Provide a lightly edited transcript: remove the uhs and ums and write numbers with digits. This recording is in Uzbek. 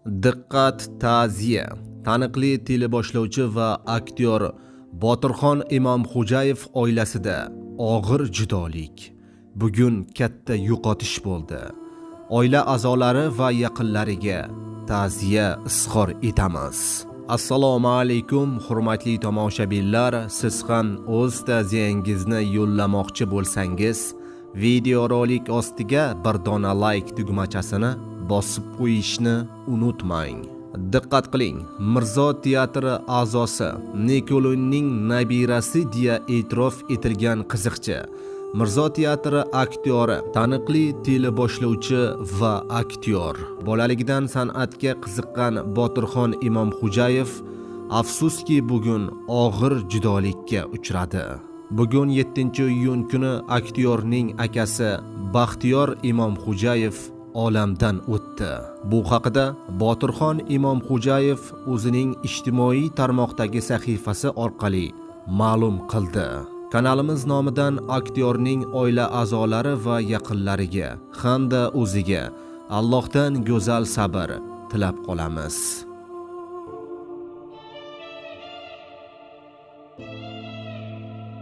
Diqqat, ta'ziya. Taniqli teleboshlovchi va aktyor Botirxon Imomxo'jayev oilasida og'ir judolik. Bugun katta yo'qotish bo'ldi. Oila a'zolari va yaqinlariga ta'ziya izhor etamiz. Assalomu alaykum hurmatli tomoshabinlar, siz ham o'z ta'ziyangizni yo'llamoqchi bo'lsangiz, videorolik ostiga bir dona like tugmachasini bosib qo'yishni unutmang. Diqqat qiling, Mirzo teatri a'zosi Nikolonning nabirasi deya e'tirof etilgan qiziqchi, Mirzo teatri aktyori, taniqli teleboshlovchi va aktyor, bolaligidan san'atga qiziqqan Botirxon Imomxo'jayev afsuski bugun og'ir judolikka uchradi. Bugun 7-iyun kuni aktyorning akasi Baxtiyor Imomxo'jayev olamdan o'tdi. Bu haqida Botirxon Imomxo'jayev o'zining ijtimoiy tarmoqdagi sahifasi orqali ma'lum qildi. Kanalimiz nomidan aktyorning oila a'zolari va yaqinlariga hamda o'ziga Allohdan go'zal sabr tilab qolamiz.